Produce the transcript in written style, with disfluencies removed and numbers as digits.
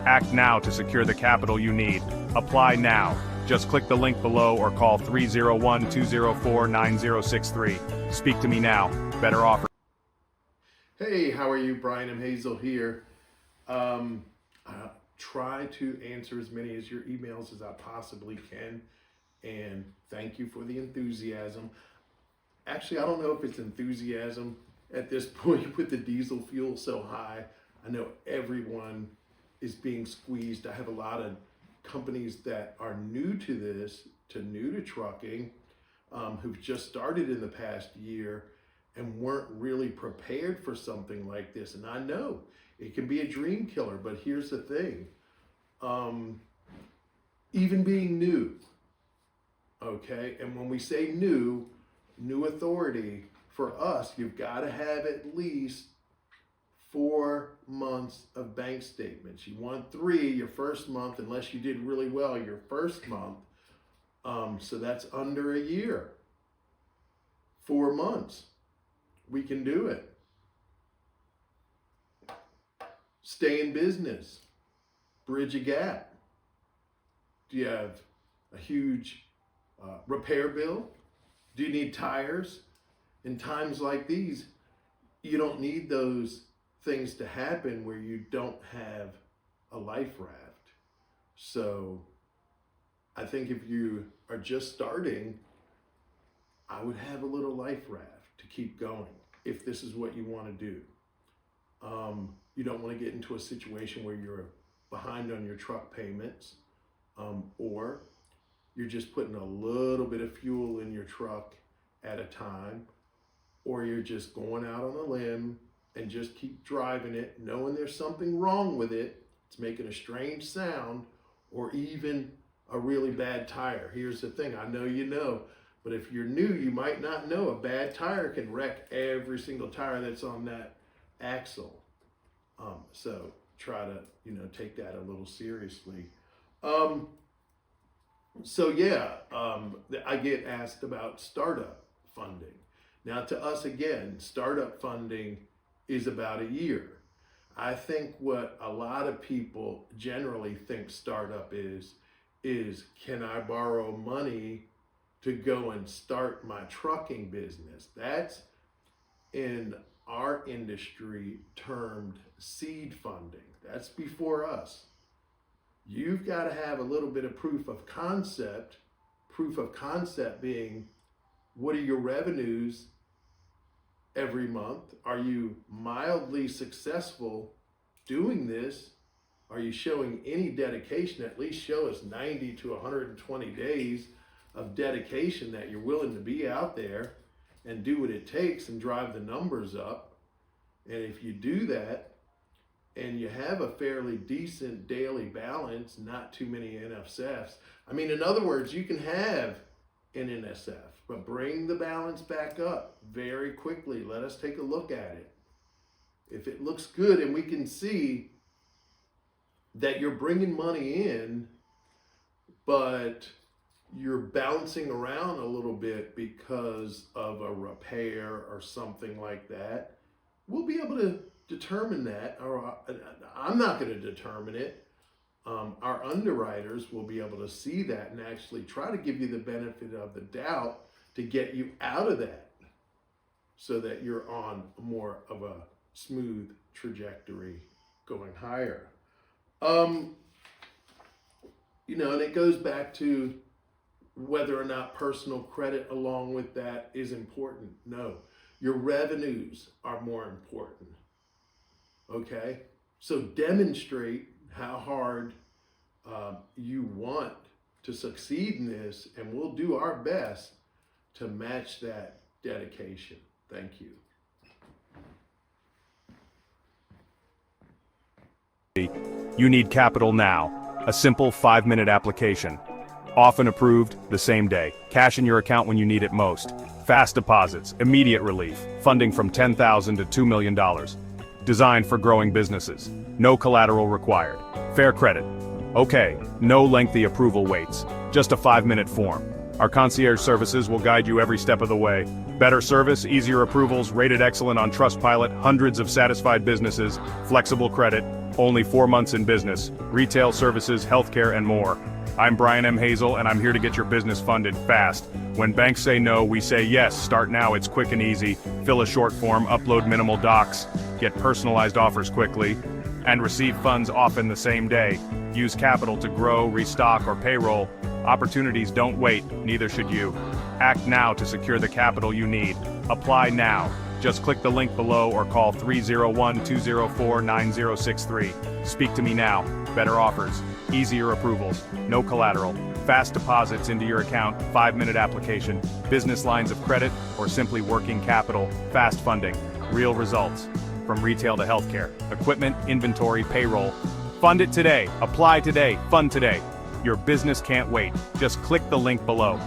Act now to secure the capital you need. Apply now. Just click the link below or call 301-204-9063. Speak to me now. Better offer. Hey, how are you? Brian and Hazel here. I try to answer as many of your emails as I possibly can, and thank you for the enthusiasm. Actually, I don't know if it's enthusiasm at this point with the diesel fuel so high. I know everyone is being squeezed. I have a lot of companies that are new to this, new to trucking, who've just started in the past year and weren't really prepared for something like this. And I know it can be a dream killer, but here's the thing. Even being new, okay? And when we say new authority, for us, you've got to have at least 4 months of bank statements. You want 3 your first month, unless you did really well your first month. So that's under a year. 4 months. We can do it. Stay in business. Bridge a gap. Do you have a huge repair bill? Do you need tires? In times like these, you don't need those things to happen where you don't have a life raft. So I think if you are just starting, I would have a little life raft to keep going if this is what you want to do. You don't want to get into a situation where you're behind on your truck payments, or you're just putting a little bit of fuel in your truck at a time, or you're just going out on a limb and just keep driving it, knowing there's something wrong with it, it's making a strange sound, or even a really bad tire. Here's the thing, I know you know, but if you're new, you might not know a bad tire can wreck every single tire that's on that axle. So try to, take that a little seriously. I get asked about startup funding. Now to us, again, startup funding is about a year. I think what a lot of people generally think startup is can I borrow money to go and start my trucking business? That's in our industry termed seed funding. That's before us. You've got to have a little bit of proof of concept being, what are your revenues every month? Are you mildly successful doing this? Are you showing any dedication? At least show us 90 to 120 days of dedication that you're willing to be out there and do what it takes and drive the numbers up. And if you do that and you have a fairly decent daily balance, not too many NSFs. In other words, you can have an NSF, but bring the balance back up very quickly. Let us take a look at it. If it looks good and we can see that you're bringing money in, but you're bouncing around a little bit because of a repair or something like that, we'll be able to determine that, or I'm not going to determine it. Our underwriters will be able to see that and actually try to give you the benefit of the doubt to get you out of that so that you're on more of a smooth trajectory going higher. And it goes back to whether or not personal credit along with that is important. No, your revenues are more important. Okay, so demonstrate how hard you want to succeed in this, and we'll do our best to match that dedication. Thank you. You need capital now. A simple 5-minute application. Often approved the same day. Cash in your account when you need it most. Fast deposits, immediate relief. Funding from $10,000 to $2 million. Designed for growing businesses. No collateral required. Fair credit. Okay, no lengthy approval waits. Just a 5-minute form. Our concierge services will guide you every step of the way. Better service, easier approvals, rated excellent on Trustpilot, hundreds of satisfied businesses, flexible credit, only 4 months in business, retail services, healthcare, and more. I'm Brian M. Hazel, and I'm here to get your business funded fast. When banks say no, we say yes. Start now, it's quick and easy. Fill a short form, upload minimal docs, get personalized offers quickly, and receive funds often the same day. Use capital to grow, restock, or payroll. Opportunities don't wait, neither should you. Act now to secure the capital you need. Apply now. Just click the link below or call 301-204-9063. Speak to me now. Better offers, easier approvals, no collateral, fast deposits into your account, 5-minute application, business lines of credit, or simply working capital, fast funding, real results. From retail to healthcare, equipment, inventory, payroll. Fund it today, apply today, fund today. Your business can't wait. Just click the link below.